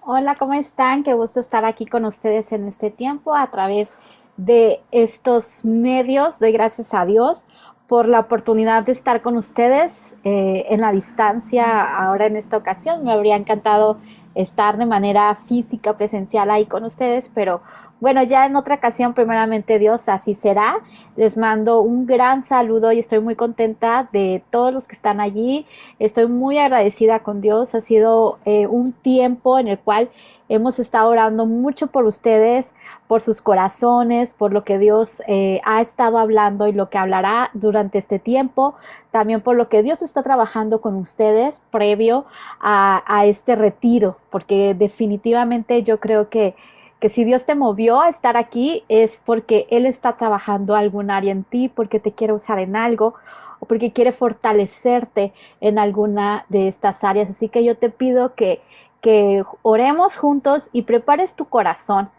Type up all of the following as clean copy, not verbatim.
Hola, ¿cómo están? Qué gusto estar aquí con ustedes en este tiempo a través de estos medios. Doy gracias a Dios por la oportunidad de estar con ustedes en la distancia ahora en esta ocasión. Me habría encantado estar de manera física, presencial ahí con ustedes, pero bueno, ya en otra ocasión, primeramente Dios, así será. Les mando un gran saludo y estoy muy contenta de todos los que están allí. Estoy muy agradecida con Dios. Ha sido un tiempo en el cual hemos estado orando mucho por ustedes, por sus corazones, por lo que Dios ha estado hablando y lo que hablará durante este tiempo. También por lo que Dios está trabajando con ustedes previo a este retiro, porque definitivamente yo creo que si Dios te movió a estar aquí es porque Él está trabajando algún área en ti, porque te quiere usar en algo o porque quiere fortalecerte en alguna de estas áreas. Así que yo te pido que oremos juntos y prepares tu corazón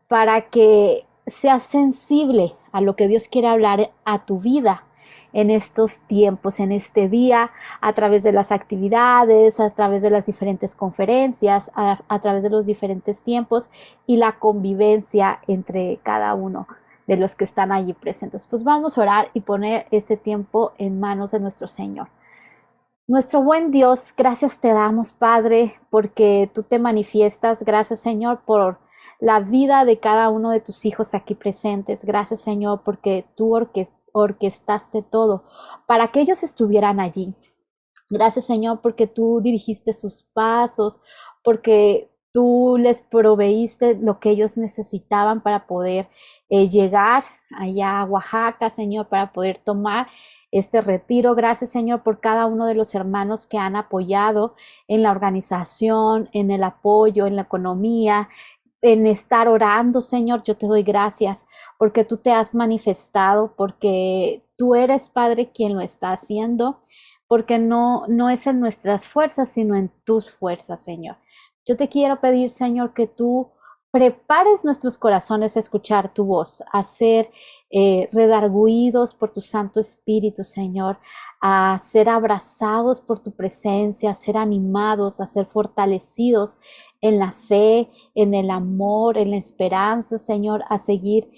para que seas sensible a lo que Dios quiere hablar a tu vida en estos tiempos, en este día, a través de las actividades, a través de las diferentes conferencias, a través de los diferentes tiempos y la convivencia entre cada uno de los que están allí presentes. Pues vamos a orar y poner este tiempo en manos de nuestro Señor. Nuestro buen Dios, gracias te damos, Padre, porque tú te manifiestas. Gracias, Señor, por la vida de cada uno de tus hijos aquí presentes. Gracias, Señor, porque tú orquestaste todo para que ellos estuvieran allí. Gracias, Señor, porque tú dirigiste sus pasos, porque tú les proveíste lo que ellos necesitaban para poder llegar allá a Oaxaca, Señor, para poder tomar este retiro. Gracias, Señor, por cada uno de los hermanos que han apoyado en la organización, en el apoyo, en la economía, en estar orando, Señor. Yo te doy gracias porque tú te has manifestado, porque tú eres, Padre, quien lo está haciendo, porque no es en nuestras fuerzas, sino en tus fuerzas, Señor. Yo te quiero pedir, Señor, que tú prepares nuestros corazones a escuchar tu voz, a ser redarguidos por tu Santo Espíritu, Señor, a ser abrazados por tu presencia, a ser animados, a ser fortalecidos en la fe, en el amor, en la esperanza, Señor, a seguir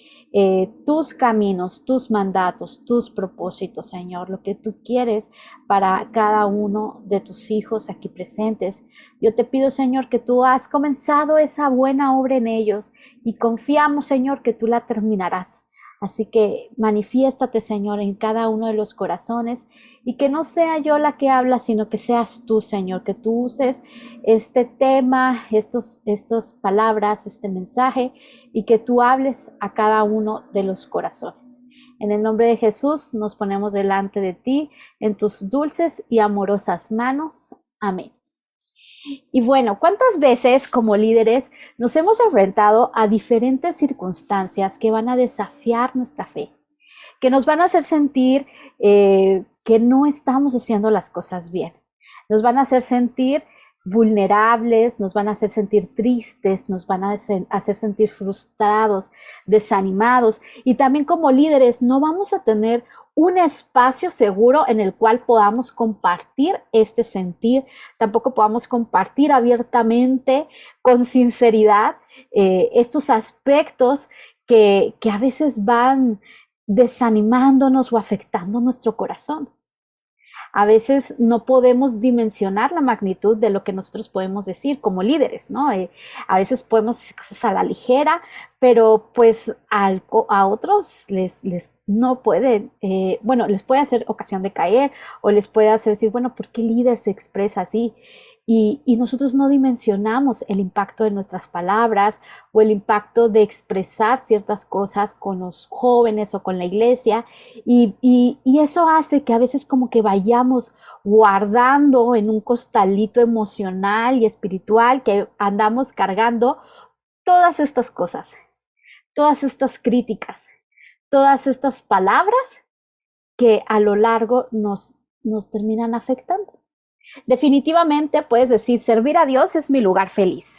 tus caminos, tus mandatos, tus propósitos, Señor, lo que tú quieres para cada uno de tus hijos aquí presentes. Yo te pido, Señor, que tú has comenzado esa buena obra en ellos y confiamos, Señor, que tú la terminarás. Así que manifiéstate, Señor, en cada uno de los corazones y que no sea yo la que habla, sino que seas tú, Señor, que tú uses este tema, estas palabras, este mensaje y que tú hables a cada uno de los corazones. En el nombre de Jesús nos ponemos delante de ti en tus dulces y amorosas manos. Amén. Y bueno, ¿cuántas veces como líderes nos hemos enfrentado a diferentes circunstancias que van a desafiar nuestra fe, que nos van a hacer sentir que no estamos haciendo las cosas bien? Nos van a hacer sentir vulnerables, nos van a hacer sentir tristes, nos van a hacer sentir frustrados, desanimados. Y también como líderes no vamos a tener un espacio seguro en el cual podamos compartir este sentir, tampoco podamos compartir abiertamente, con sinceridad, estos aspectos que a veces van desanimándonos o afectando nuestro corazón. A veces no podemos dimensionar la magnitud de lo que nosotros podemos decir como líderes, ¿no? A veces podemos decir cosas a la ligera, pero pues a otros les no puede, bueno, les puede hacer ocasión de caer o les puede hacer decir, bueno, ¿por qué el líder se expresa así? Y nosotros no dimensionamos el impacto de nuestras palabras o el impacto de expresar ciertas cosas con los jóvenes o con la iglesia y eso hace que a veces como que vayamos guardando en un costalito emocional y espiritual que andamos cargando todas estas cosas, todas estas críticas, todas estas palabras que a lo largo nos terminan afectando. Definitivamente puedes decir, servir a Dios es mi lugar feliz.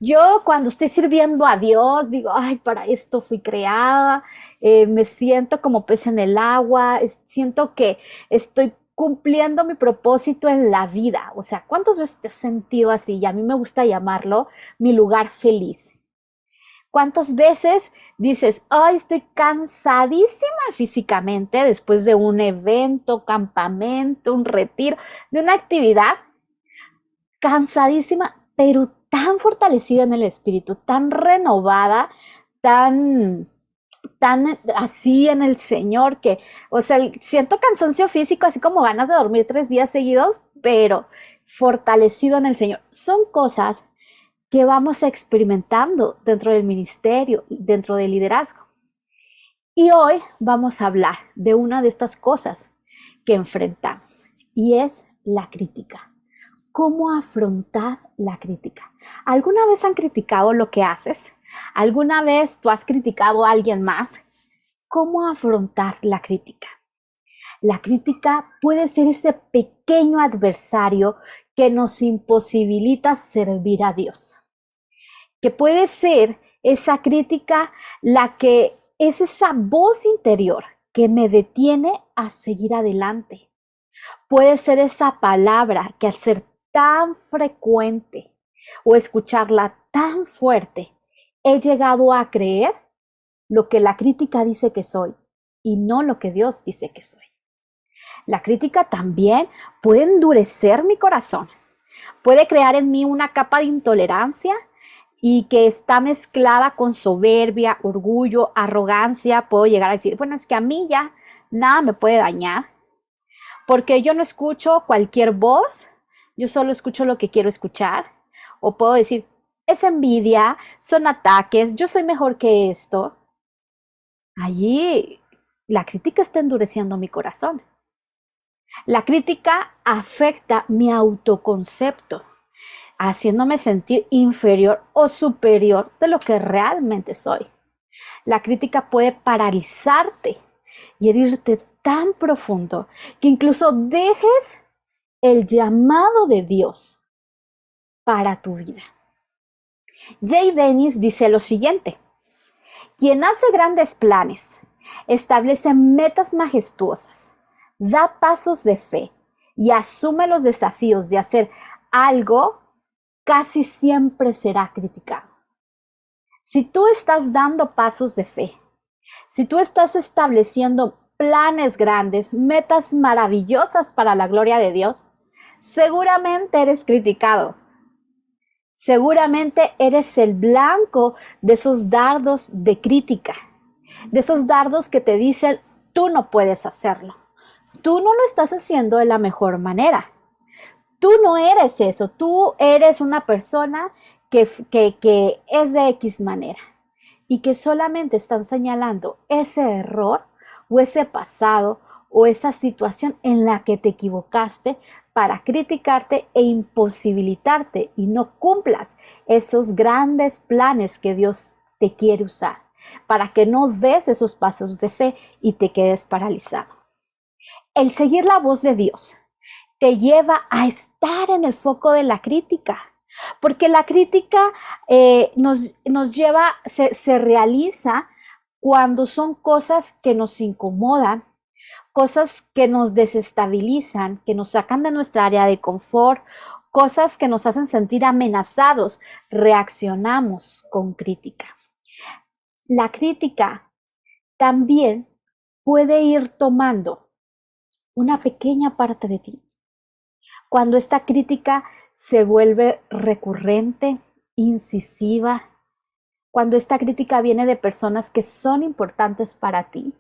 Yo cuando estoy sirviendo a Dios digo, ay, para esto fui creada, me siento como pez en el agua, siento que estoy cumpliendo mi propósito en la vida. O sea, ¿cuántas veces te has sentido así? Y a mí me gusta llamarlo mi lugar feliz. ¿Cuántas veces dices, ay, estoy cansadísima físicamente después de un evento, campamento, un retiro, de una actividad? Cansadísima, pero tan fortalecida en el espíritu, tan renovada, tan así en el Señor que, o sea, siento cansancio físico, así como ganas de dormir 3 días seguidos, pero fortalecido en el Señor. Son cosas que vamos experimentando dentro del ministerio, dentro del liderazgo. Y hoy vamos a hablar de una de estas cosas que enfrentamos, y es la crítica. ¿Cómo afrontar la crítica? ¿Alguna vez han criticado lo que haces? ¿Alguna vez tú has criticado a alguien más? ¿Cómo afrontar la crítica? La crítica puede ser ese pequeño adversario que nos imposibilita servir a Dios. Que puede ser esa crítica la que es esa voz interior que me detiene a seguir adelante. Puede ser esa palabra que al ser tan frecuente o escucharla tan fuerte, he llegado a creer lo que la crítica dice que soy y no lo que Dios dice que soy. La crítica también puede endurecer mi corazón, puede crear en mí una capa de intolerancia y que está mezclada con soberbia, orgullo, arrogancia. Puedo llegar a decir, bueno, es que a mí ya nada me puede dañar, porque yo no escucho cualquier voz, yo solo escucho lo que quiero escuchar. O puedo decir, es envidia, son ataques, yo soy mejor que esto. Allí la crítica está endureciendo mi corazón. La crítica afecta mi autoconcepto, haciéndome sentir inferior o superior de lo que realmente soy. La crítica puede paralizarte y herirte tan profundo que incluso dejes el llamado de Dios para tu vida. Jay Dennis dice lo siguiente: quien hace grandes planes, establece metas majestuosas, da pasos de fe y asume los desafíos de hacer algo, casi siempre será criticado. Si tú estás dando pasos de fe, si tú estás estableciendo planes grandes, metas maravillosas para la gloria de Dios, seguramente eres criticado. Seguramente eres el blanco de esos dardos de crítica, de esos dardos que te dicen, tú no puedes hacerlo. Tú no lo estás haciendo de la mejor manera. Tú no eres eso. Tú eres una persona que es de X manera y que solamente están señalando ese error o ese pasado o esa situación en la que te equivocaste para criticarte e imposibilitarte y no cumplas esos grandes planes que Dios te quiere usar, para que no des esos pasos de fe y te quedes paralizado. El seguir la voz de Dios te lleva a estar en el foco de la crítica, porque la crítica nos lleva, se realiza cuando son cosas que nos incomodan, cosas que nos desestabilizan, que nos sacan de nuestra área de confort, cosas que nos hacen sentir amenazados. Reaccionamos con crítica. La crítica también puede ir tomando una pequeña parte de ti. Cuando esta crítica se vuelve recurrente, incisiva, cuando esta crítica viene de personas que son importantes para ti,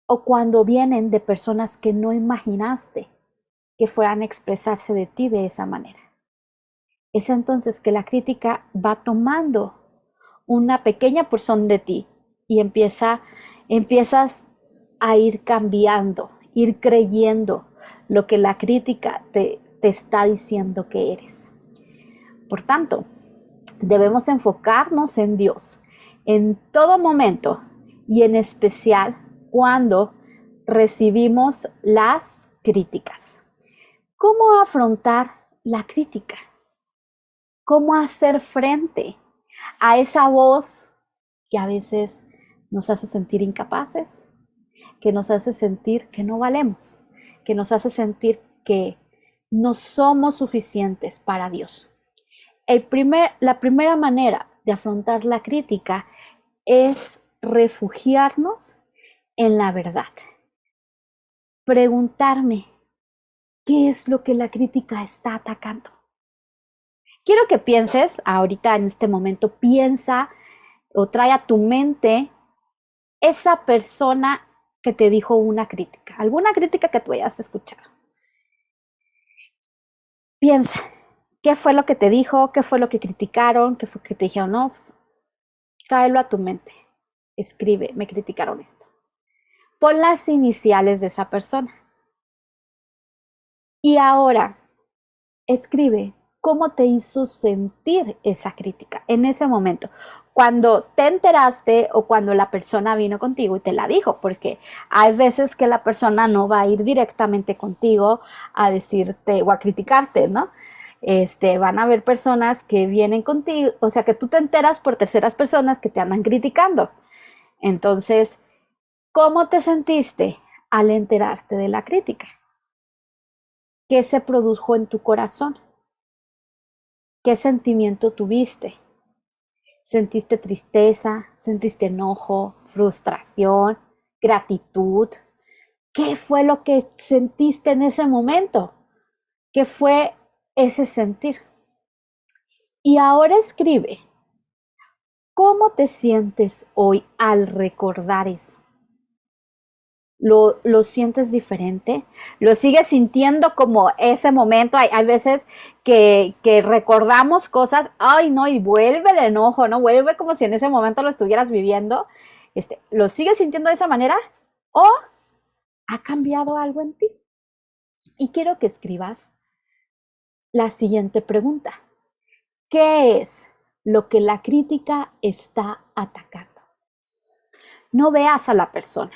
o cuando vienen de personas que no imaginaste que fueran a expresarse de ti de esa manera. Es entonces que la crítica va tomando una pequeña porción de ti y empiezas a ir cambiando, ir creyendo lo que la crítica te está diciendo que eres. Por tanto, debemos enfocarnos en Dios en todo momento y en especial cuando recibimos las críticas. ¿Cómo afrontar la crítica? ¿Cómo hacer frente a esa voz que a veces nos hace sentir incapaces, que nos hace sentir que no valemos, que nos hace sentir que no somos suficientes para Dios. La primera manera de afrontar la crítica es refugiarnos en la verdad. Preguntarme, ¿qué es lo que la crítica está atacando? Quiero que pienses ahorita en este momento, piensa o trae a tu mente esa persona que te dijo una crítica, alguna crítica que tú hayas escuchado. Piensa, ¿qué fue lo que te dijo? ¿Qué fue lo que criticaron? ¿Qué fue que te dijeron? No, pues, tráelo a tu mente. Escribe, me criticaron esto. Pon las iniciales de esa persona. Y ahora, escribe cómo te hizo sentir esa crítica en ese momento, cuando te enteraste o cuando la persona vino contigo y te la dijo, porque hay veces que la persona no va a ir directamente contigo a decirte o a criticarte, ¿no? Van a haber personas que vienen contigo, o sea, que tú te enteras por terceras personas que te andan criticando. Entonces, ¿cómo te sentiste al enterarte de la crítica? ¿Qué se produjo en tu corazón? ¿Qué sentimiento tuviste? ¿Sentiste tristeza? ¿Sentiste enojo? ¿Frustración? ¿Gratitud? ¿Qué fue lo que sentiste en ese momento? ¿Qué fue ese sentir? Y ahora escribe, ¿cómo te sientes hoy al recordar eso? ¿Lo sientes diferente? ¿Lo sigues sintiendo como ese momento? Hay veces que recordamos cosas, ay no, y vuelve el enojo, ¿no? Vuelve como si en ese momento lo estuvieras viviendo. ¿Lo sigues sintiendo de esa manera? ¿O ha cambiado algo en ti? Y quiero que escribas la siguiente pregunta. ¿Qué es lo que la crítica está atacando? No veas a la persona.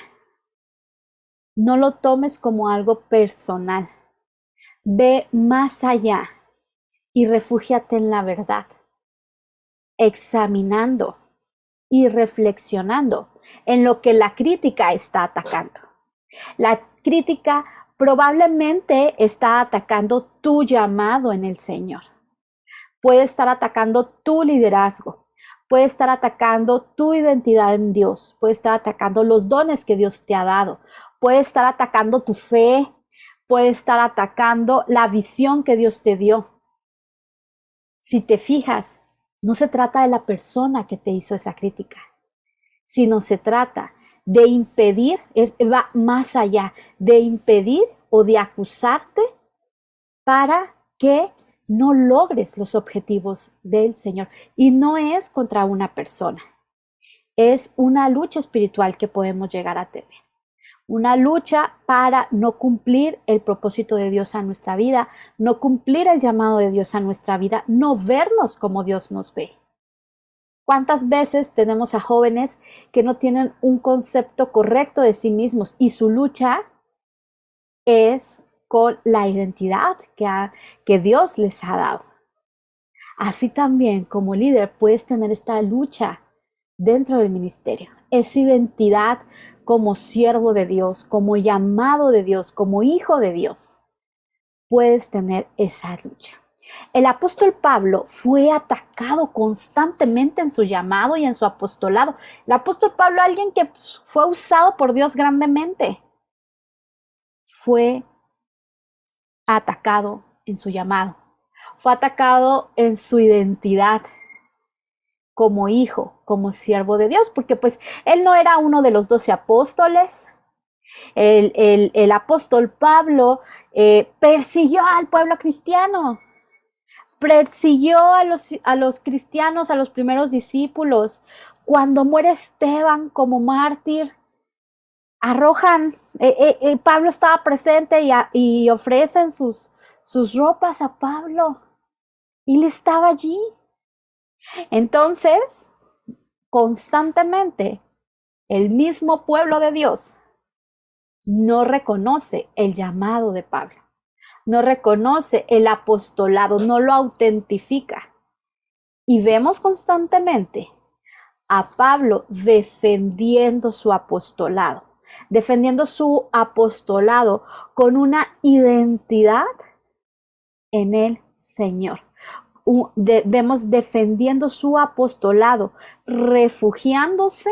No lo tomes como algo personal. Ve más allá y refúgiate en la verdad, examinando y reflexionando en lo que la crítica está atacando. La crítica probablemente está atacando tu llamado en el Señor. Puede estar atacando tu liderazgo. Puede estar atacando tu identidad en Dios. Puede estar atacando los dones que Dios te ha dado. Puede estar atacando tu fe. Puede estar atacando la visión que Dios te dio. Si te fijas, no se trata de la persona que te hizo esa crítica, sino se trata de impedir, va más allá, de impedir o de acusarte para que no logres los objetivos del Señor. Y no es contra una persona, es una lucha espiritual que podemos llegar a tener. Una lucha para no cumplir el propósito de Dios a nuestra vida, no cumplir el llamado de Dios a nuestra vida, no vernos como Dios nos ve. ¿Cuántas veces tenemos a jóvenes que no tienen un concepto correcto de sí mismos y su lucha es con la identidad que Dios les ha dado? Así también como líder puedes tener esta lucha dentro del ministerio. Es identidad como siervo de Dios, como llamado de Dios, como hijo de Dios. Puedes tener esa lucha. El apóstol Pablo fue atacado constantemente en su llamado y en su apostolado. El apóstol Pablo, alguien que fue usado por Dios grandemente, fue atacado en su llamado. Fue atacado en su identidad como hijo, como siervo de Dios, porque pues él no era uno de los 12 apóstoles. El apóstol Pablo persiguió al pueblo cristiano, persiguió a los cristianos, a los primeros discípulos. Cuando muere Esteban como mártir, arrojan, Pablo estaba presente y ofrecen sus ropas a Pablo. Y él estaba allí. Entonces, constantemente, el mismo pueblo de Dios no reconoce el llamado de Pablo, no reconoce el apostolado, no lo autentifica. Y vemos constantemente a Pablo defendiendo su apostolado, defendiendo su apostolado con una identidad en el Señor. Vemos defendiendo su apostolado, refugiándose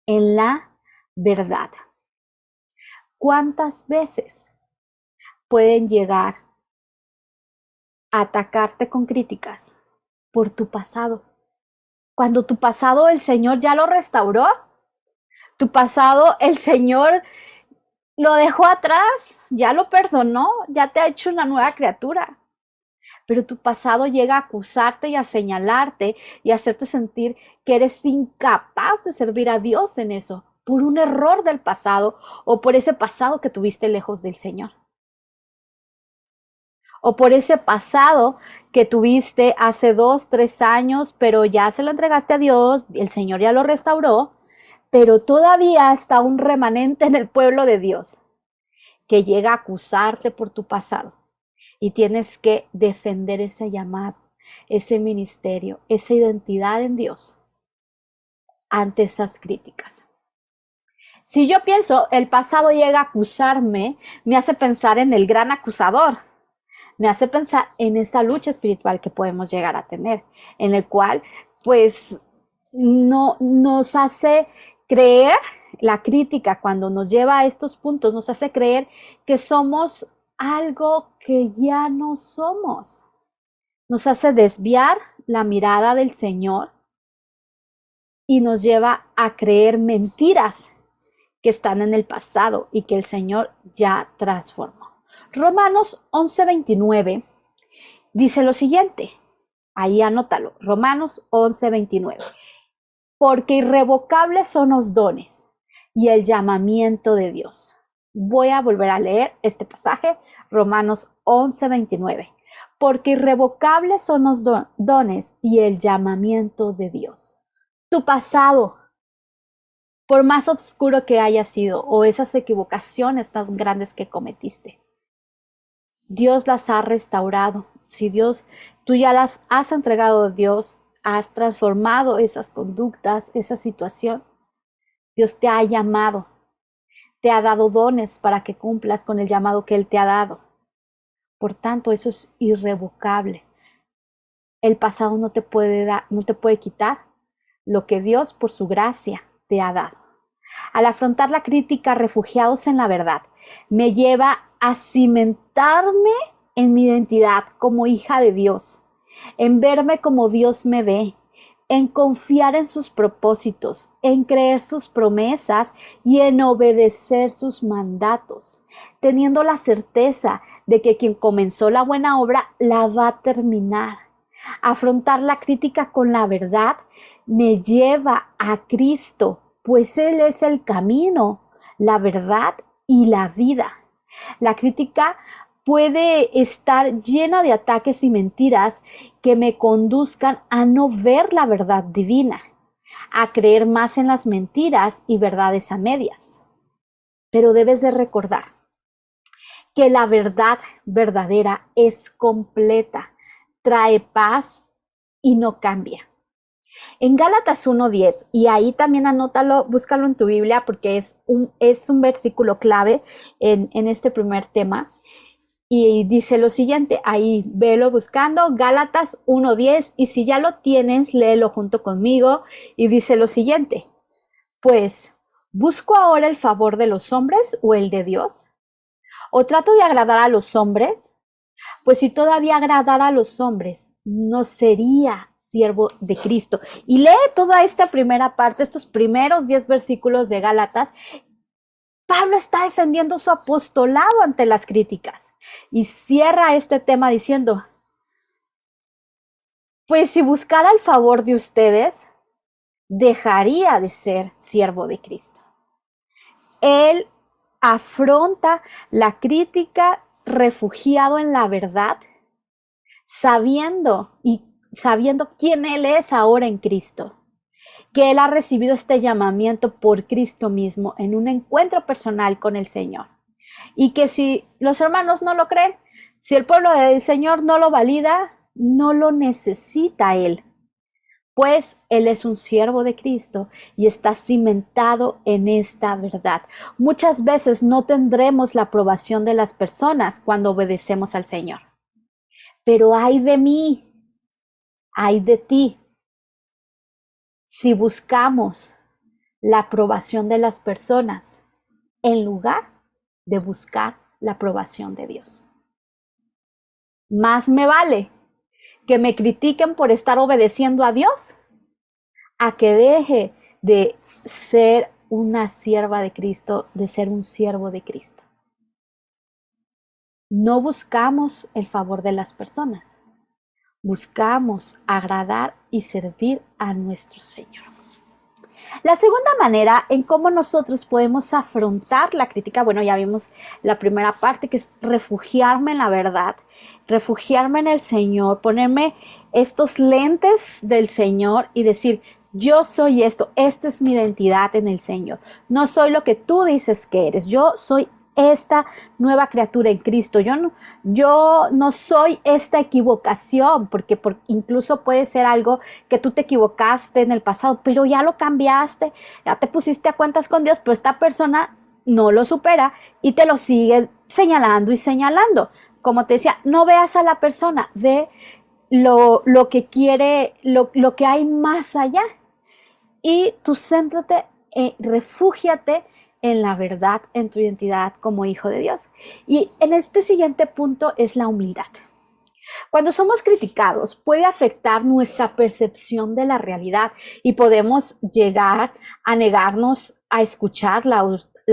en la verdad. ¿Cuántas veces pueden llegar a atacarte con críticas por tu pasado? Cuando tu pasado el Señor ya lo restauró, tu pasado el Señor lo dejó atrás, ya lo perdonó, ya te ha hecho una nueva criatura. Pero tu pasado llega a acusarte y a señalarte y a hacerte sentir que eres incapaz de servir a Dios en eso, por un error del pasado o por ese pasado que tuviste lejos del Señor. O por ese pasado que tuviste hace 2, 3 años, pero ya se lo entregaste a Dios, el Señor ya lo restauró, pero todavía está un remanente en el pueblo de Dios que llega a acusarte por tu pasado. Y tienes que defender ese llamado, ese ministerio, esa identidad en Dios ante esas críticas. Si yo pienso, el pasado llega a acusarme, me hace pensar en el gran acusador, me hace pensar en esa lucha espiritual que podemos llegar a tener, en el cual pues no nos hace creer, la crítica cuando nos lleva a estos puntos nos hace creer que somos algo que ya no somos. Nos hace desviar la mirada del Señor y nos lleva a creer mentiras que están en el pasado y que el Señor ya transformó. Romanos 11:29 dice lo siguiente, ahí anótalo, Romanos 11:29, porque irrevocables son los dones y el llamamiento de Dios. Voy a volver a leer este pasaje, Romanos 11:29, porque irrevocables son los dones y el llamamiento de Dios. Tu pasado, por más oscuro que haya sido, o esas equivocaciones tan grandes que cometiste, Dios las ha restaurado. Si tú ya las has entregado a Dios, has transformado esas conductas, esa situación, Dios te ha llamado, te ha dado dones para que cumplas con el llamado que Él te ha dado. Por tanto, eso es irrevocable. El pasado no te puede quitar lo que Dios por su gracia te ha dado. Al afrontar la crítica, refugiados en la verdad, me lleva a cimentarme en mi identidad como hija de Dios, en verme como Dios me ve, en confiar en sus propósitos, en creer sus promesas y en obedecer sus mandatos, teniendo la certeza de que quien comenzó la buena obra la va a terminar. Afrontar la crítica con la verdad me lleva a Cristo, pues Él es el camino, la verdad y la vida. La crítica puede estar llena de ataques y mentiras que me conduzcan a no ver la verdad divina, a creer más en las mentiras y verdades a medias. Pero debes de recordar que la verdad verdadera es completa, trae paz y no cambia. En Gálatas 1:10, y ahí también anótalo, búscalo en tu Biblia porque es un versículo clave en este primer tema. Y dice lo siguiente, ahí velo buscando, Gálatas 1:10, y si ya lo tienes, léelo junto conmigo, y dice lo siguiente, pues, ¿busco ahora el favor de los hombres o el de Dios? ¿O trato de agradar a los hombres? Pues si todavía agradara a los hombres, no sería siervo de Cristo. Y lee toda esta primera parte, estos primeros 10 versículos de Gálatas. Pablo está defendiendo su apostolado ante las críticas y cierra este tema diciendo, pues si buscara el favor de ustedes, dejaría de ser siervo de Cristo. Él afronta la crítica refugiado en la verdad, sabiendo quién Él es ahora en Cristo, que Él ha recibido este llamamiento por Cristo mismo en un encuentro personal con el Señor. Y que si los hermanos no lo creen, si el pueblo del Señor no lo valida, no lo necesita Él, pues Él es un siervo de Cristo y está cimentado en esta verdad. Muchas veces no tendremos la aprobación de las personas cuando obedecemos al Señor. Pero ay de mí, ay de ti, si buscamos la aprobación de las personas en lugar de buscar la aprobación de Dios. Más me vale que me critiquen por estar obedeciendo a Dios a que deje de ser una sierva de Cristo, de ser un siervo de Cristo. No buscamos el favor de las personas, buscamos agradar y servir a nuestro Señor. La segunda manera en cómo nosotros podemos afrontar la crítica, bueno, ya vimos la primera parte, que es refugiarme en la verdad, refugiarme en el Señor, ponerme estos lentes del Señor y decir, yo soy esto, esta es mi identidad en el Señor. No soy lo que tú dices que eres, yo soy esta nueva criatura en Cristo. Yo no soy esta equivocación, porque incluso puede ser algo que tú te equivocaste en el pasado, pero ya lo cambiaste, ya te pusiste a cuentas con Dios, pero esta persona no lo supera y te lo sigue señalando y señalando. Como te decía, no veas a la persona, ve lo que quiere, lo que hay más allá. Y tú céntrate, refúgiate en la verdad, en tu identidad como hijo de Dios. Y en este siguiente punto es la humildad. Cuando somos criticados puede afectar nuestra percepción de la realidad y podemos llegar a negarnos a escuchar la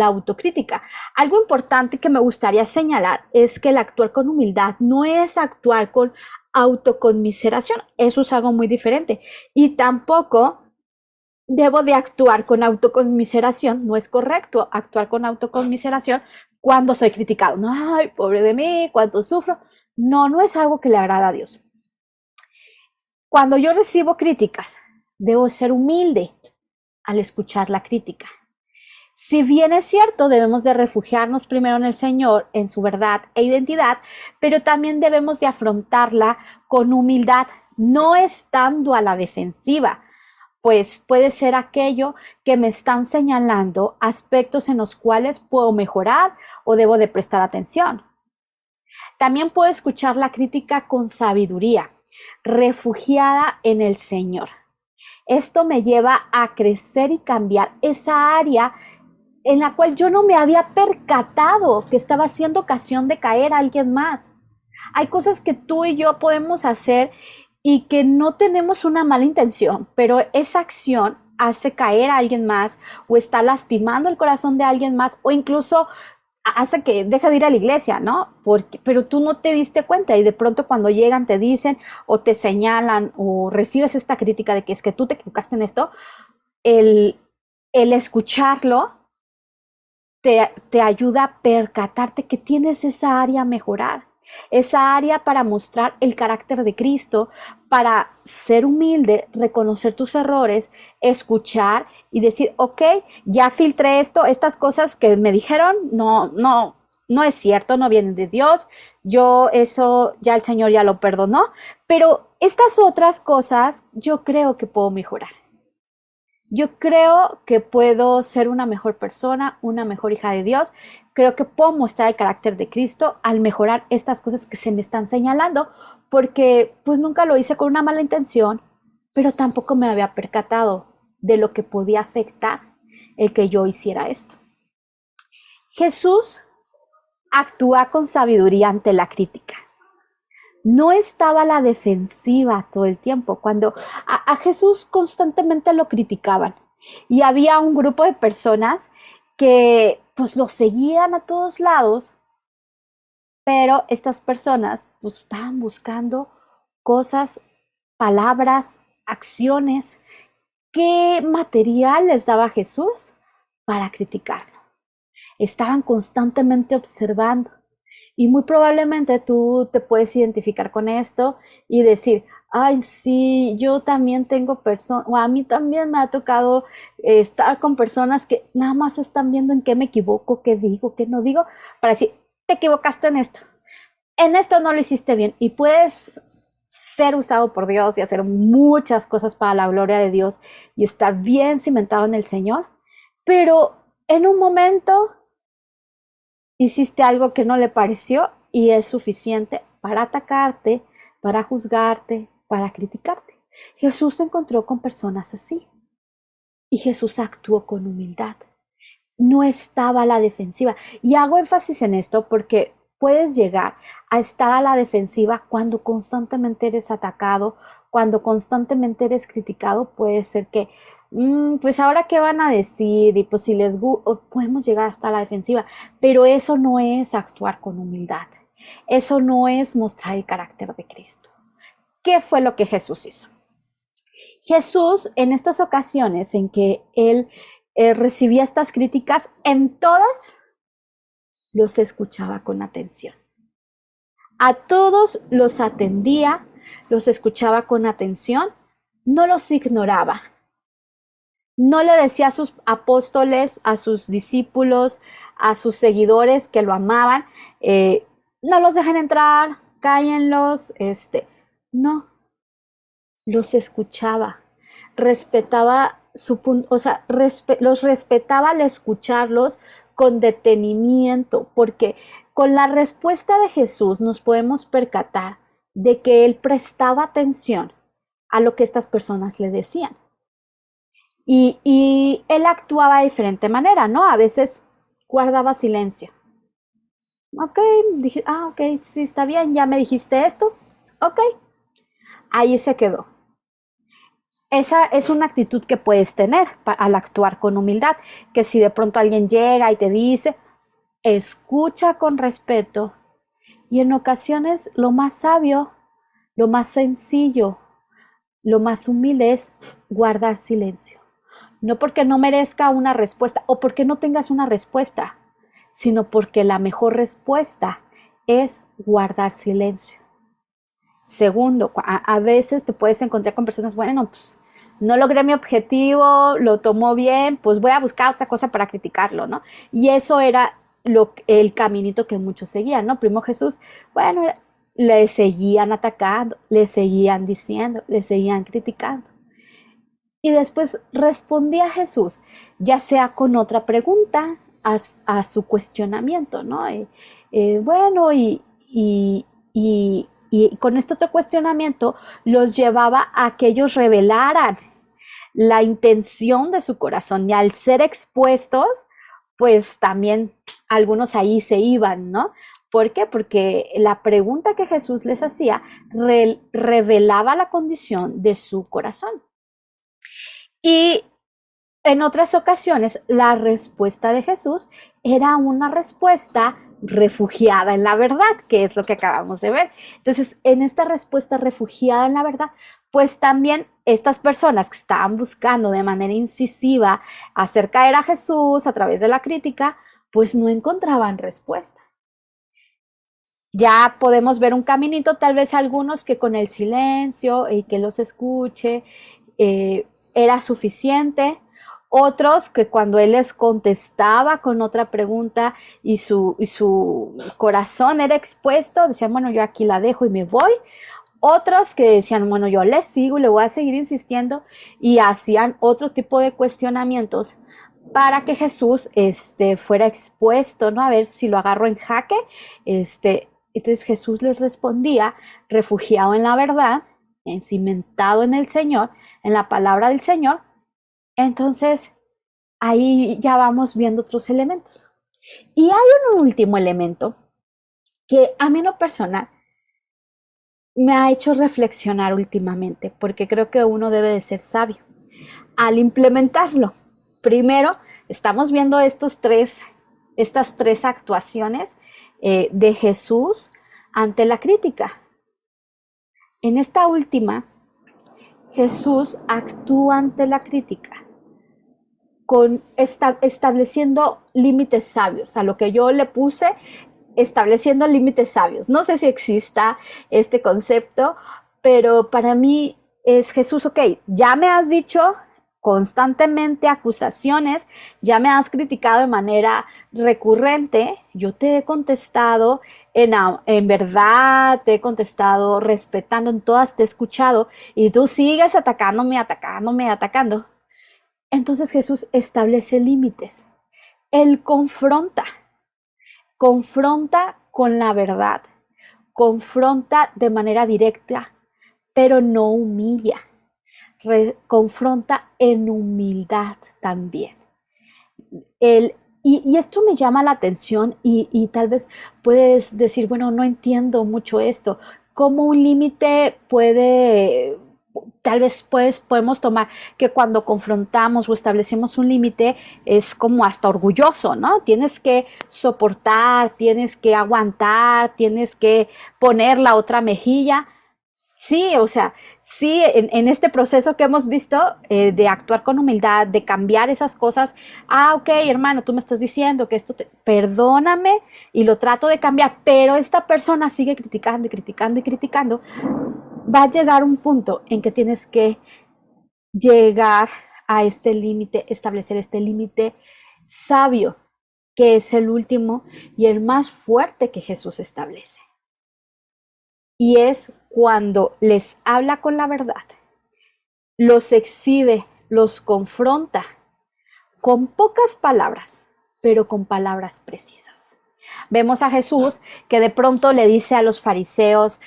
autocrítica. Algo importante que me gustaría señalar es que el actuar con humildad no es actuar con autoconmiseración, eso es algo muy diferente, y tampoco debo de actuar con autoconmiseración. No es correcto actuar con autoconmiseración cuando soy criticado. No, ay, pobre de mí, cuánto sufro. No, no es algo que le agrada a Dios. Cuando yo recibo críticas, debo ser humilde al escuchar la crítica. Si bien es cierto, debemos de refugiarnos primero en el Señor, en su verdad e identidad, pero también debemos de afrontarla con humildad, no estando a la defensiva, pues puede ser aquello que me están señalando aspectos en los cuales puedo mejorar o debo de prestar atención. También puedo escuchar la crítica con sabiduría, refugiada en el Señor. Esto me lleva a crecer y cambiar esa área en la cual yo no me había percatado que estaba siendo ocasión de caer a alguien más. Hay cosas que tú y yo podemos hacer y que no tenemos una mala intención, pero esa acción hace caer a alguien más o está lastimando el corazón de alguien más o incluso hace que deje de ir a la iglesia, ¿no? Pero tú no te diste cuenta y de pronto cuando llegan te dicen o te señalan o recibes esta crítica de que es que tú te equivocaste en esto, el escucharlo te ayuda a percatarte que tienes esa área a mejorar, esa área para mostrar el carácter de Cristo, para ser humilde, reconocer tus errores, escuchar y decir, ok, ya filtré esto, estas cosas que me dijeron, no es cierto, no vienen de Dios, yo eso ya el Señor ya lo perdonó, pero estas otras cosas yo creo que puedo mejorar. Yo creo que puedo ser una mejor persona, una mejor hija de Dios. Creo que puedo mostrar el carácter de Cristo al mejorar estas cosas que se me están señalando, porque pues nunca lo hice con una mala intención, pero tampoco me había percatado de lo que podía afectar el que yo hiciera esto. Jesús actúa con sabiduría ante la crítica. No estaba a la defensiva todo el tiempo. Cuando a Jesús constantemente lo criticaban y había un grupo de personas que pues lo seguían a todos lados, pero estas personas pues estaban buscando cosas, palabras, acciones. ¿Qué material les daba Jesús para criticarlo? Estaban constantemente observando. Y muy probablemente tú te puedes identificar con esto y decir, ay, sí, yo también tengo personas, o a mí también me ha tocado estar con personas que nada más están viendo en qué me equivoco, qué digo, qué no digo, para decir, te equivocaste en esto no lo hiciste bien. Y puedes ser usado por Dios y hacer muchas cosas para la gloria de Dios y estar bien cimentado en el Señor, pero en un momento hiciste algo que no le pareció y es suficiente para atacarte, para juzgarte, para criticarte. Jesús se encontró con personas así y Jesús actuó con humildad. No estaba a la defensiva. Y hago énfasis en esto porque puedes llegar a estar a la defensiva cuando constantemente eres atacado, cuando constantemente eres criticado. Puede ser que, pues ahora qué van a decir y pues si les gusta, podemos llegar hasta la defensiva, pero eso no es actuar con humildad. Eso no es mostrar el carácter de Cristo. ¿Qué fue lo que Jesús hizo? Jesús, en estas ocasiones en que él recibía estas críticas, en todas los escuchaba con atención. A todos los atendía, los escuchaba con atención, no los ignoraba. No le decía a sus apóstoles, a sus discípulos, a sus seguidores que lo amaban, no los dejen entrar, cállenlos, no, los escuchaba, respetaba su punto, o sea, los respetaba al escucharlos con detenimiento, porque con la respuesta de Jesús nos podemos percatar de que él prestaba atención a lo que estas personas le decían. Y él actuaba de diferente manera, ¿no? A veces guardaba silencio. Ok, dije, ok, sí, está bien, ya me dijiste esto. Ok, ahí se quedó. Esa es una actitud que puedes tener al actuar con humildad, que si de pronto alguien llega y te dice, escucha con respeto, y en ocasiones lo más sabio, lo más sencillo, lo más humilde es guardar silencio. No porque no merezca una respuesta o porque no tengas una respuesta, sino porque la mejor respuesta es guardar silencio. Segundo, a veces te puedes encontrar con personas, bueno, pues no logré mi objetivo, lo tomó bien, pues voy a buscar otra cosa para criticarlo, ¿no? Y eso era el caminito que muchos seguían, ¿no? Primero Jesús, bueno, le seguían atacando, le seguían diciendo, le seguían criticando. Y después respondía Jesús, ya sea con otra pregunta a su cuestionamiento, ¿no? Bueno, y con este otro cuestionamiento los llevaba a que ellos revelaran la intención de su corazón y al ser expuestos, pues también algunos ahí se iban, ¿no? ¿Por qué? Porque la pregunta que Jesús les hacía revelaba la condición de su corazón. Y en otras ocasiones la respuesta de Jesús era una respuesta refugiada en la verdad, que es lo que acabamos de ver. Entonces, en esta respuesta refugiada en la verdad, pues también estas personas que estaban buscando de manera incisiva hacer caer a Jesús a través de la crítica, pues no encontraban respuesta. Ya podemos ver un caminito, tal vez algunos que con el silencio y que los escuche era suficiente. Otros que cuando él les contestaba con otra pregunta y su corazón era expuesto, decían, bueno, yo aquí la dejo y me voy. Otros que decían, bueno, yo le sigo y le voy a seguir insistiendo y hacían otro tipo de cuestionamientos para que Jesús fuera expuesto, ¿no? A ver si lo agarro en jaque. Entonces Jesús les respondía, refugiado en la verdad, cimentado en el Señor, en la palabra del Señor. Entonces, ahí ya vamos viendo otros elementos. Y hay un último elemento que a mí en lo personal me ha hecho reflexionar últimamente, porque creo que uno debe de ser sabio al implementarlo. Primero, estamos viendo estas tres actuaciones de Jesús ante la crítica. En esta última, Jesús actúa ante la crítica estableciendo límites sabios, a lo que yo le puse, estableciendo límites sabios. No sé si exista este concepto, pero para mí es Jesús, ok, ya me has dicho constantemente acusaciones, ya me has criticado de manera recurrente, yo te he contestado en verdad, te he contestado respetando, en todas te he escuchado y tú sigues atacándome, atacándome, atacando. Entonces Jesús establece límites. Él confronta con la verdad, confronta de manera directa, pero no humilla. Confronta en humildad también. Y esto me llama la atención y tal vez puedes decir, bueno, no entiendo mucho esto. ¿Cómo un límite puede, tal vez podemos tomar que cuando confrontamos o establecemos un límite es como hasta orgulloso, ¿no? Tienes que soportar, tienes que aguantar, tienes que poner la otra mejilla. Sí, o sea, sí, en este proceso que hemos visto de actuar con humildad, de cambiar esas cosas, ok, hermano, tú me estás diciendo que perdóname y lo trato de cambiar, pero esta persona sigue criticando y criticando y criticando, va a llegar un punto en que tienes que llegar a este límite, establecer este límite sabio, que es el último y el más fuerte que Jesús establece. Y es cuando les habla con la verdad, los exhibe, los confronta con pocas palabras, pero con palabras precisas. Vemos a Jesús que de pronto le dice a los fariseos,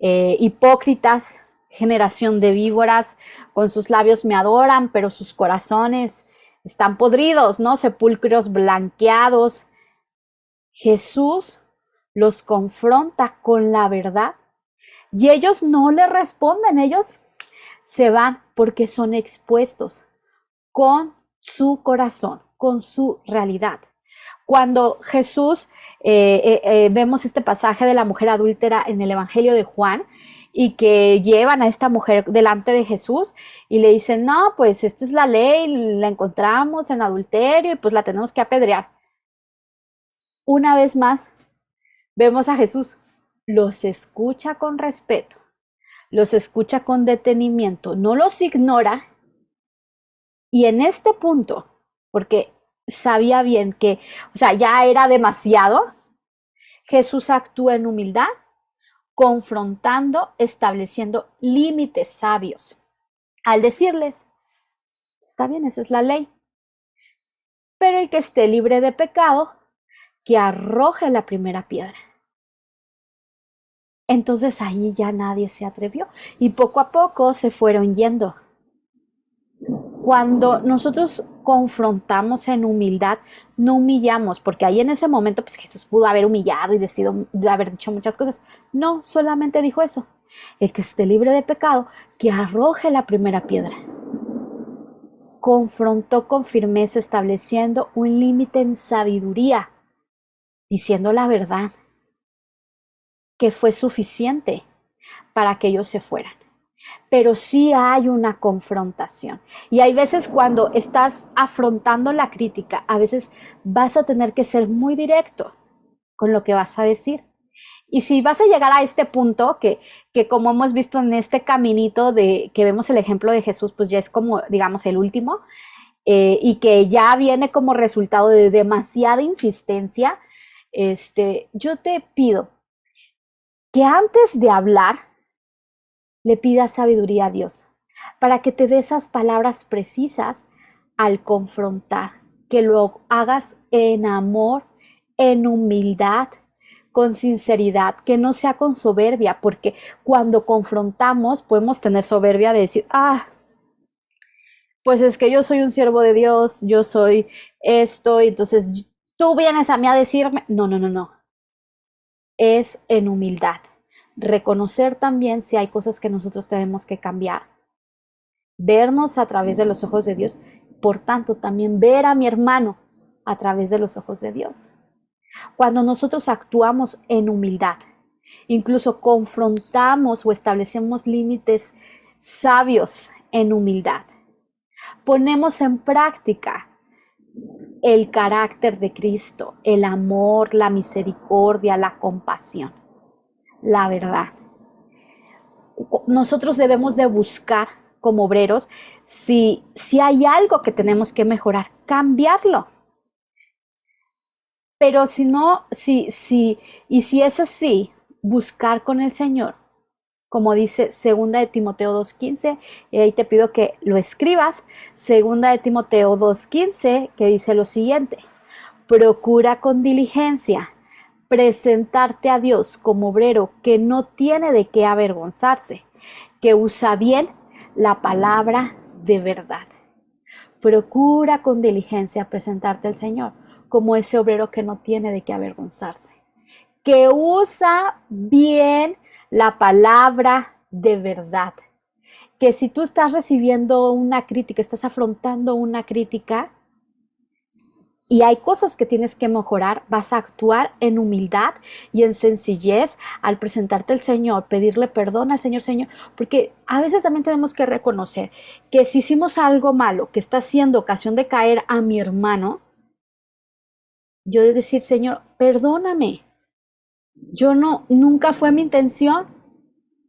hipócritas, generación de víboras, con sus labios me adoran, pero sus corazones están podridos, ¿no? Sepulcros blanqueados. Jesús los confronta con la verdad y ellos no le responden, ellos se van porque son expuestos con su corazón, con su realidad. Cuando Jesús, vemos este pasaje de la mujer adúltera en el Evangelio de Juan, y que llevan a esta mujer delante de Jesús y le dicen, no, pues esta es la ley, la encontramos en adulterio y pues la tenemos que apedrear. Una vez más, vemos a Jesús, los escucha con respeto, los escucha con detenimiento, no los ignora. Y en este punto, porque sabía bien que, o sea, ya era demasiado, Jesús actúa en humildad, confrontando, estableciendo límites sabios. Al decirles, está bien, esa es la ley, pero el que esté libre de pecado, que arroje la primera piedra. Entonces ahí ya nadie se atrevió y poco a poco se fueron yendo. Cuando nosotros confrontamos en humildad, no humillamos, porque ahí en ese momento pues Jesús pudo haber humillado y decidido haber dicho muchas cosas. No, solamente dijo eso. El que esté libre de pecado, que arroje la primera piedra. Confrontó con firmeza, estableciendo un límite en sabiduría, diciendo la verdad, que fue suficiente para que ellos se fueran. Pero sí hay una confrontación. Y hay veces cuando estás afrontando la crítica, a veces vas a tener que ser muy directo con lo que vas a decir. Y si vas a llegar a este punto, que como hemos visto en este caminito de que vemos el ejemplo de Jesús, pues ya es como, digamos, el último, y que ya viene como resultado de demasiada insistencia, yo te pido que antes de hablar, le pidas sabiduría a Dios para que te dé esas palabras precisas al confrontar, que lo hagas en amor, en humildad, con sinceridad, que no sea con soberbia, porque cuando confrontamos podemos tener soberbia de decir, pues es que yo soy un siervo de Dios, yo soy esto, y entonces tú vienes a mí a decirme, no, es en humildad. Reconocer también si hay cosas que nosotros tenemos que cambiar, vernos a través de los ojos de Dios, por tanto también ver a mi hermano a través de los ojos de Dios. Cuando nosotros actuamos en humildad, incluso confrontamos o establecemos límites sabios en humildad, ponemos en práctica el carácter de Cristo, el amor, la misericordia, la compasión. La verdad. Nosotros debemos de buscar como obreros, si hay algo que tenemos que mejorar, cambiarlo. Pero si no, y si es así, buscar con el Señor, como dice segunda de Timoteo 2:15, y ahí te pido que lo escribas, segunda de Timoteo 2:15, que dice lo siguiente: procura con diligencia presentarte a Dios como obrero que no tiene de qué avergonzarse, que usa bien la palabra de verdad. Procura con diligencia presentarte al Señor como ese obrero que no tiene de qué avergonzarse, que usa bien la palabra de verdad. Que si tú estás recibiendo una crítica, estás afrontando una crítica y hay cosas que tienes que mejorar, vas a actuar en humildad y en sencillez al presentarte al Señor, pedirle perdón al Señor, Señor, porque a veces también tenemos que reconocer que si hicimos algo malo que está siendo ocasión de caer a mi hermano, yo de decir, Señor, perdóname, yo nunca fue mi intención,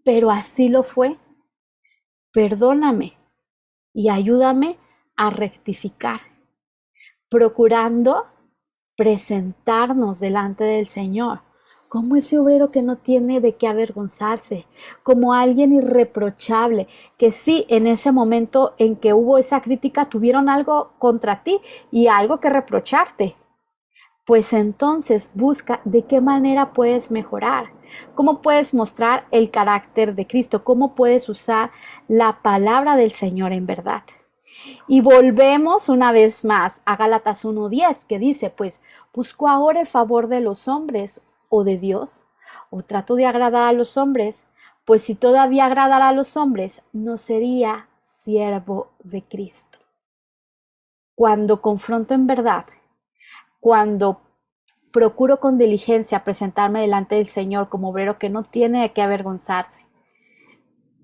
pero así lo fue, perdóname y ayúdame a rectificar, procurando presentarnos delante del Señor como ese obrero que no tiene de qué avergonzarse, como alguien irreprochable, que sí, en ese momento en que hubo esa crítica tuvieron algo contra ti y algo que reprocharte. Pues entonces busca de qué manera puedes mejorar, cómo puedes mostrar el carácter de Cristo, cómo puedes usar la palabra del Señor en verdad. Y volvemos una vez más a Gálatas 1:10, que dice, pues, ¿busco ahora el favor de los hombres o de Dios? ¿O trato de agradar a los hombres? Pues si todavía agradara a los hombres, no sería siervo de Cristo. Cuando confronto en verdad, cuando procuro con diligencia presentarme delante del Señor como obrero que no tiene de qué avergonzarse,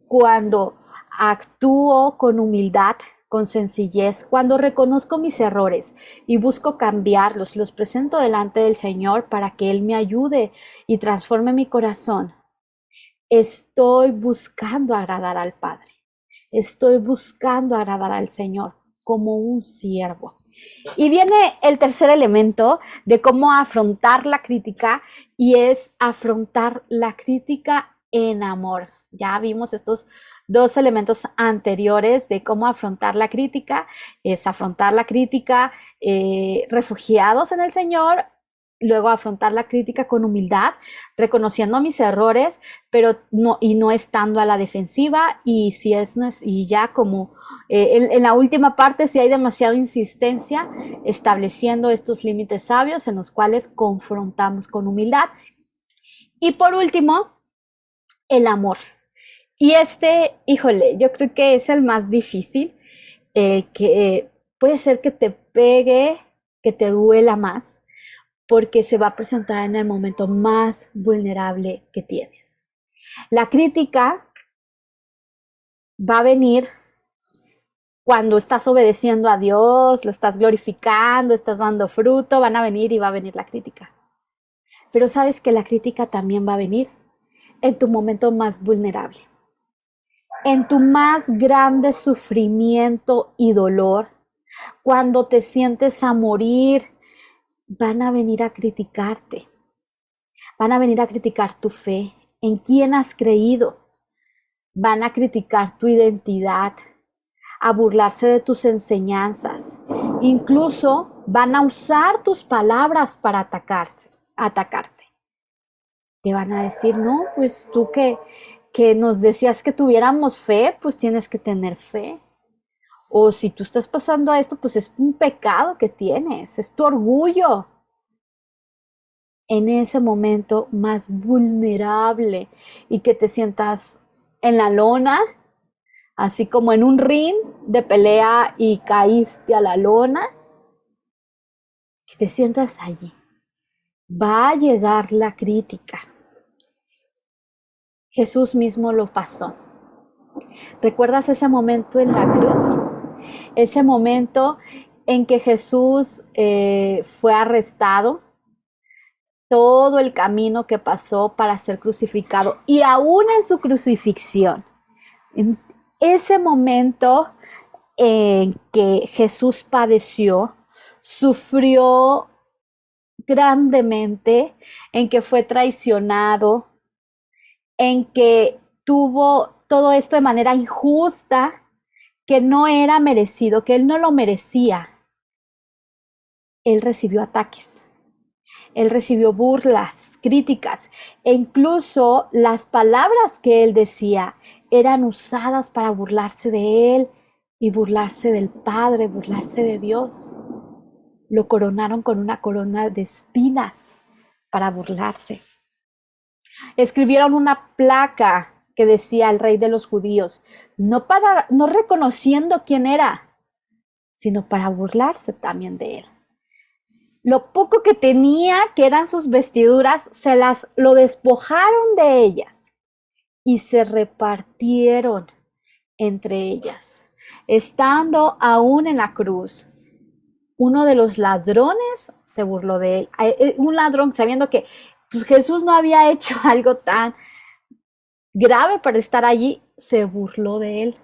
cuando actúo con humildad, con sencillez, cuando reconozco mis errores y busco cambiarlos, los presento delante del Señor para que Él me ayude y transforme mi corazón, estoy buscando agradar al Padre, estoy buscando agradar al Señor como un siervo. Y viene el tercer elemento de cómo afrontar la crítica, y es afrontar la crítica en amor. Ya vimos estos dos elementos anteriores de cómo afrontar la crítica. Es afrontar la crítica refugiados en el Señor, luego afrontar la crítica con humildad, reconociendo mis errores, pero no estando a la defensiva, y si es, y ya como en la última parte, si hay demasiada insistencia, estableciendo estos límites sabios en los cuales confrontamos con humildad. Y por último, el amor. Y híjole, yo creo que es el más difícil, que puede ser que te pegue, que te duela más, porque se va a presentar en el momento más vulnerable que tienes. La crítica va a venir cuando estás obedeciendo a Dios, lo estás glorificando, estás dando fruto, van a venir y va a venir la crítica. Pero sabes que la crítica también va a venir en tu momento más vulnerable, en tu más grande sufrimiento y dolor, cuando te sientes a morir, van a venir a criticarte, van a venir a criticar tu fe, en quién has creído, van a criticar tu identidad, a burlarse de tus enseñanzas. Incluso van a usar tus palabras para atacarte. Te van a decir, no, pues tú que nos decías que tuviéramos fe, pues tienes que tener fe. O si tú estás pasando a esto, pues es un pecado que tienes, es tu orgullo. En ese momento más vulnerable y que te sientas en la lona, así como en un ring de pelea y caíste a la lona, que te sientas allí. Va a llegar la crítica. Jesús mismo lo pasó. ¿Recuerdas ese momento en la cruz? Ese momento en que Jesús fue arrestado, todo el camino que pasó para ser crucificado, y aún en su crucifixión, ese momento en que Jesús padeció, sufrió grandemente, en que fue traicionado, en que tuvo todo esto de manera injusta, que no era merecido, que él no lo merecía. Él recibió ataques, él recibió burlas, críticas, e incluso las palabras que él decía eran usadas para burlarse de él y burlarse del Padre, burlarse de Dios. Lo coronaron con una corona de espinas para burlarse. Escribieron una placa que decía el rey de los judíos, no reconociendo quién era, sino para burlarse también de él. Lo poco que tenía, que eran sus vestiduras, lo despojaron de ellas y se repartieron entre ellas. Estando aún en la cruz, uno de los ladrones se burló de él. Un ladrón, sabiendo que pues, Jesús no había hecho algo tan grave para estar allí, se burló de él.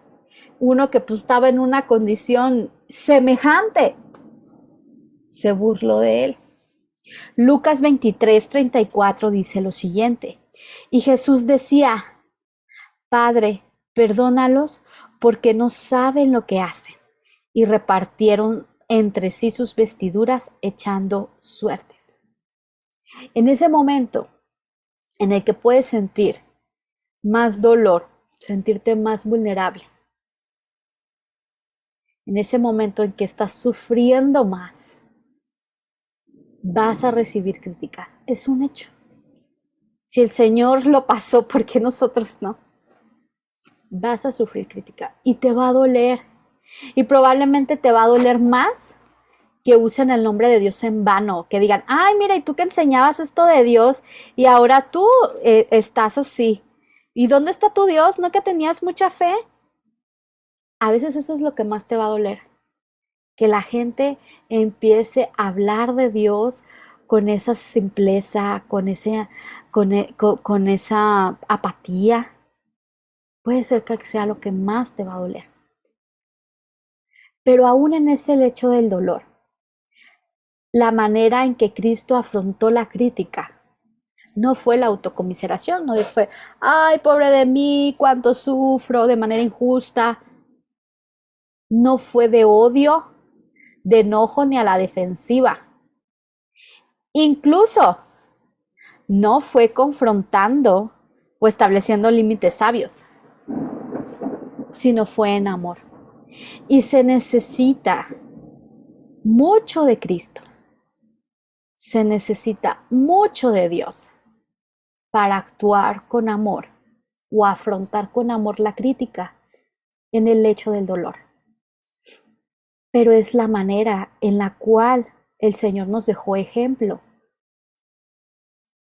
Uno que pues, estaba en una condición semejante, se burló de él. Lucas 23:34 dice lo siguiente: y Jesús decía, Padre, perdónalos porque no saben lo que hacen. Y repartieron entre sí sus vestiduras echando suertes. En ese momento en el que puedes sentir más dolor, sentirte más vulnerable, en ese momento en que estás sufriendo más, vas a recibir críticas. Es un hecho. Si el Señor lo pasó, ¿por qué nosotros no? Vas a sufrir crítica y te va a doler. Y probablemente te va a doler más que usen el nombre de Dios en vano, que digan, ay, mira, y tú que enseñabas esto de Dios y ahora tú estás así. ¿Y dónde está tu Dios? ¿No que tenías mucha fe? A veces eso es lo que más te va a doler, que la gente empiece a hablar de Dios con esa simpleza, con esa apatía. Puede ser que sea lo que más te va a doler. Pero aún en ese lecho del dolor, la manera en que Cristo afrontó la crítica no fue la autocomiseración, no fue, ay, pobre de mí, cuánto sufro de manera injusta. No fue de odio, de enojo ni a la defensiva. Incluso no fue confrontando o estableciendo límites sabios, sino fue en amor. Y se necesita mucho de Cristo. Se necesita mucho de Dios para actuar con amor o afrontar con amor la crítica en el lecho del dolor. Pero es la manera en la cual el Señor nos dejó ejemplo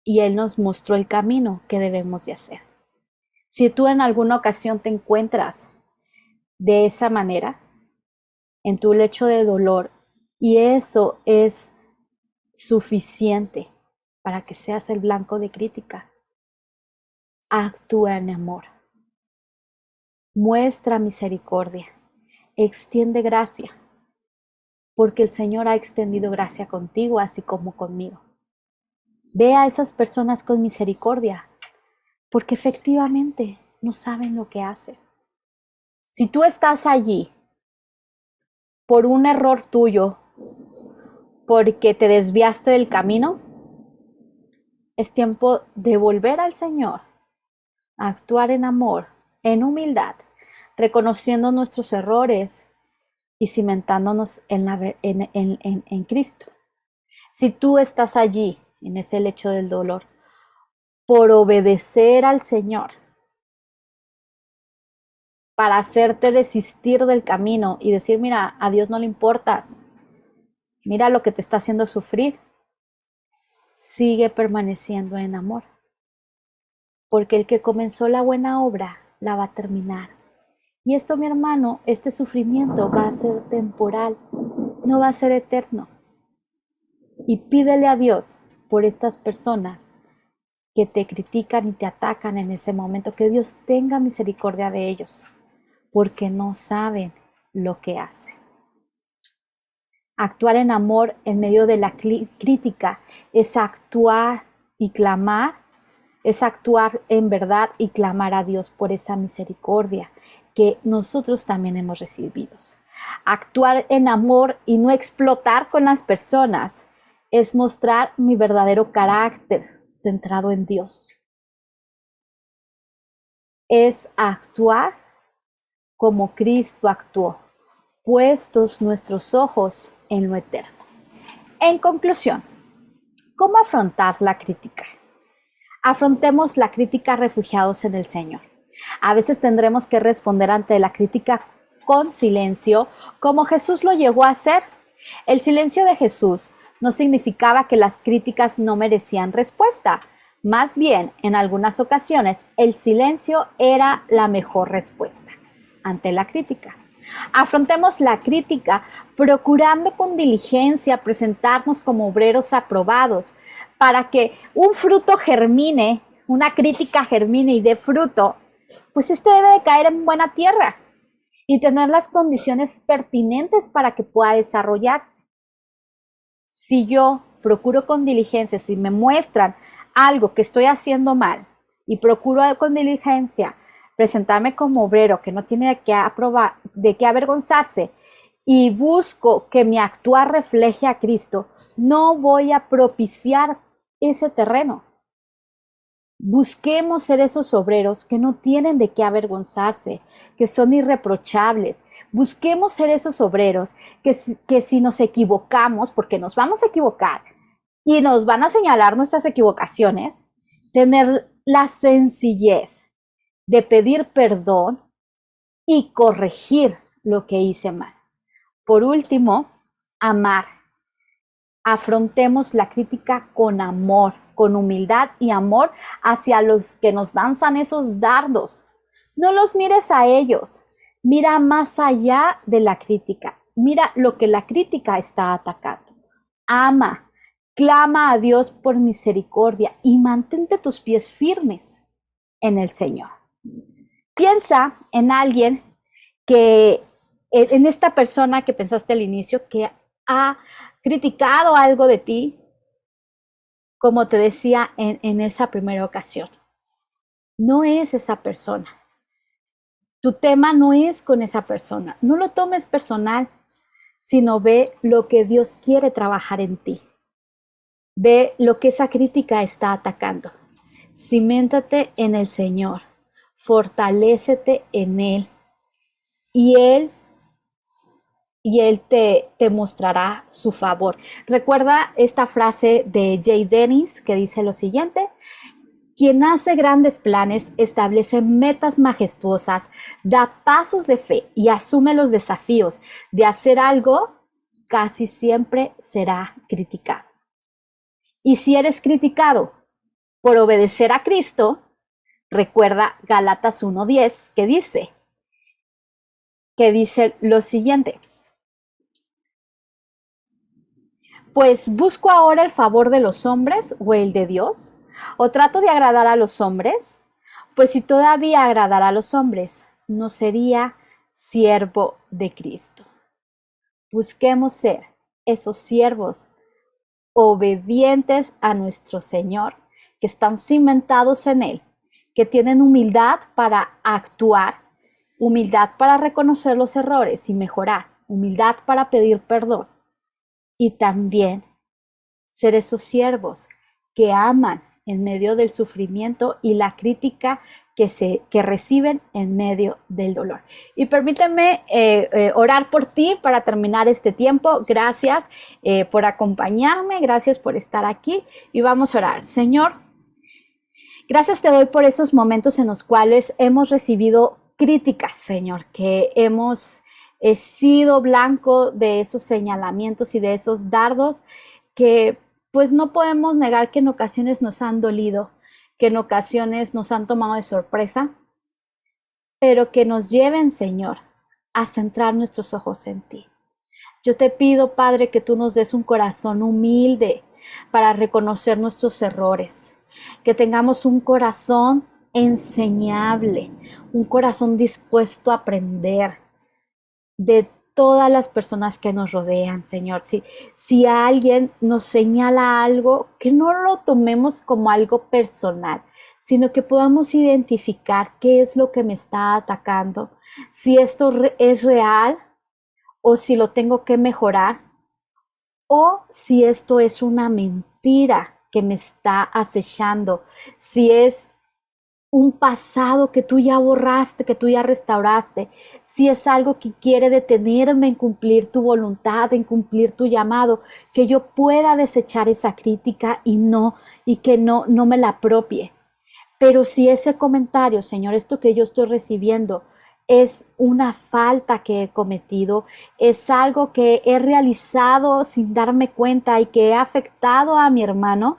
y Él nos mostró el camino que debemos de hacer. Si tú en alguna ocasión te encuentras de esa manera, en tu lecho de dolor, y eso es suficiente para que seas el blanco de crítica, actúa en amor, muestra misericordia, extiende gracia, porque el Señor ha extendido gracia contigo, así como conmigo. Ve a esas personas con misericordia, porque efectivamente no saben lo que hacen. Si tú estás allí por un error tuyo, porque te desviaste del camino, es tiempo de volver al Señor, a actuar en amor, en humildad, reconociendo nuestros errores y cimentándonos en Cristo. Si tú estás allí, en ese lecho del dolor, por obedecer al Señor, para hacerte desistir del camino y decir, mira, a Dios no le importas, mira lo que te está haciendo sufrir, sigue permaneciendo en amor. Porque el que comenzó la buena obra, la va a terminar. Y esto, mi hermano, este sufrimiento va a ser temporal, no va a ser eterno. Y pídele a Dios por estas personas que te critican y te atacan en ese momento, que Dios tenga misericordia de ellos, porque no saben lo que hacen. Actuar en amor en medio de la crítica es actuar y clamar, es actuar en verdad y clamar a Dios por esa misericordia que nosotros también hemos recibido. Actuar en amor y no explotar con las personas es mostrar mi verdadero carácter centrado en Dios. Es actuar como Cristo actuó, puestos nuestros ojos en lo eterno. En conclusión, ¿cómo afrontar la crítica? Afrontemos la crítica refugiados en el Señor. A veces tendremos que responder ante la crítica con silencio, como Jesús lo llegó a hacer. El silencio de Jesús no significaba que las críticas no merecían respuesta. Más bien, en algunas ocasiones, el silencio era la mejor respuesta ante la crítica. Afrontemos la crítica procurando con diligencia presentarnos como obreros aprobados para que un fruto germine, una crítica germine y dé fruto, pues debe de caer en buena tierra y tener las condiciones pertinentes para que pueda desarrollarse. Si yo procuro con diligencia, si me muestran algo que estoy haciendo mal y procuro con diligencia presentarme como obrero que no tiene de qué avergonzarse y busco que mi actuar refleje a Cristo, no voy a propiciar ese terreno. Busquemos ser esos obreros que no tienen de qué avergonzarse, que son irreprochables. Busquemos ser esos obreros que si nos equivocamos, porque nos vamos a equivocar y nos van a señalar nuestras equivocaciones, tener la sencillez de pedir perdón y corregir lo que hice mal. Por último, amar. Afrontemos la crítica con amor, con humildad y amor hacia los que nos lanzan esos dardos. No los mires a ellos, mira más allá de la crítica, mira lo que la crítica está atacando. Ama, clama a Dios por misericordia y mantente tus pies firmes en el Señor. Piensa en alguien en esta persona que pensaste al inicio, que ha criticado algo de ti, como te decía en esa primera ocasión. No es esa persona. Tu tema no es con esa persona. No lo tomes personal, sino ve lo que Dios quiere trabajar en ti. Ve lo que esa crítica está atacando. Ciméntate en el Señor. Fortalécete en Él. Y Él te mostrará su favor. Recuerda esta frase de Jay Dennis que dice lo siguiente: quien hace grandes planes, establece metas majestuosas, da pasos de fe y asume los desafíos de hacer algo, casi siempre será criticado. Y si eres criticado por obedecer a Cristo, recuerda Gálatas 1:10 que dice lo siguiente: pues busco ahora el favor de los hombres o el de Dios, o trato de agradar a los hombres, pues si todavía agradara a los hombres, no sería siervo de Cristo. Busquemos ser esos siervos obedientes a nuestro Señor, que están cimentados en Él, que tienen humildad para actuar, humildad para reconocer los errores y mejorar, humildad para pedir perdón. Y también ser esos siervos que aman en medio del sufrimiento y la crítica que reciben en medio del dolor. Y permíteme orar por ti para terminar este tiempo. Gracias por acompañarme, gracias por estar aquí y vamos a orar. Señor, gracias te doy por esos momentos en los cuales hemos recibido críticas, Señor, que hemos sido blanco de esos señalamientos y de esos dardos que pues no podemos negar que en ocasiones nos han dolido, que en ocasiones nos han tomado de sorpresa, pero que nos lleven, Señor, a centrar nuestros ojos en ti. Yo te pido, Padre, que tú nos des un corazón humilde para reconocer nuestros errores, que tengamos un corazón enseñable, un corazón dispuesto a aprender de todas las personas que nos rodean, Señor. Si alguien nos señala algo, que no lo tomemos como algo personal, sino que podamos identificar qué es lo que me está atacando, si esto es real o si lo tengo que mejorar, o si esto es una mentira que me está acechando, si es un pasado que tú ya borraste, que tú ya restauraste, si es algo que quiere detenerme en cumplir tu voluntad, en cumplir tu llamado, que yo pueda desechar esa crítica y que no me la apropie. Pero si ese comentario, Señor, esto que yo estoy recibiendo es una falta que he cometido, es algo que he realizado sin darme cuenta y que he afectado a mi hermano,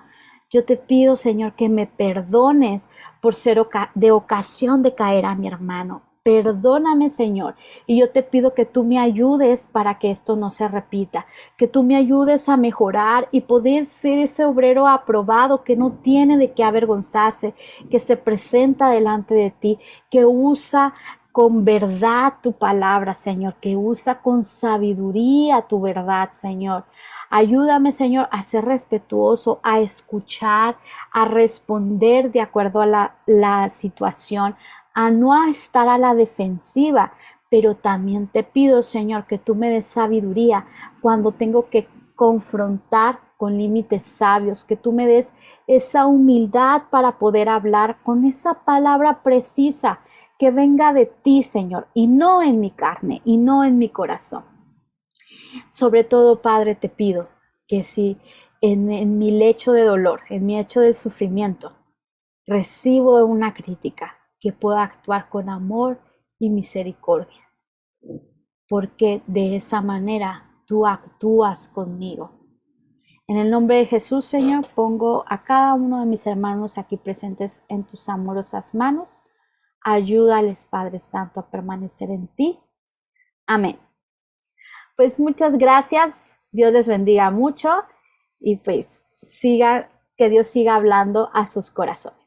yo te pido, Señor, que me perdones por ser de ocasión de caer a mi hermano. Perdóname, Señor, y yo te pido que tú me ayudes para que esto no se repita, que tú me ayudes a mejorar y poder ser ese obrero aprobado que no tiene de qué avergonzarse, que se presenta delante de ti, que usa con verdad tu palabra, Señor, que usa con sabiduría tu verdad, Señor. Ayúdame, Señor, a ser respetuoso, a escuchar, a responder de acuerdo a la situación, a no estar a la defensiva, pero también te pido, Señor, que tú me des sabiduría cuando tengo que confrontar con límites sabios, que tú me des esa humildad para poder hablar con esa palabra precisa que venga de ti, Señor, y no en mi carne y no en mi corazón. Sobre todo, Padre, te pido que si en mi lecho de dolor, en mi lecho de sufrimiento, recibo una crítica, que pueda actuar con amor y misericordia, porque de esa manera tú actúas conmigo. En el nombre de Jesús, Señor, pongo a cada uno de mis hermanos aquí presentes en tus amorosas manos. Ayúdales, Padre Santo, a permanecer en ti. Amén. Pues muchas gracias. Dios les bendiga mucho y pues que Dios siga hablando a sus corazones.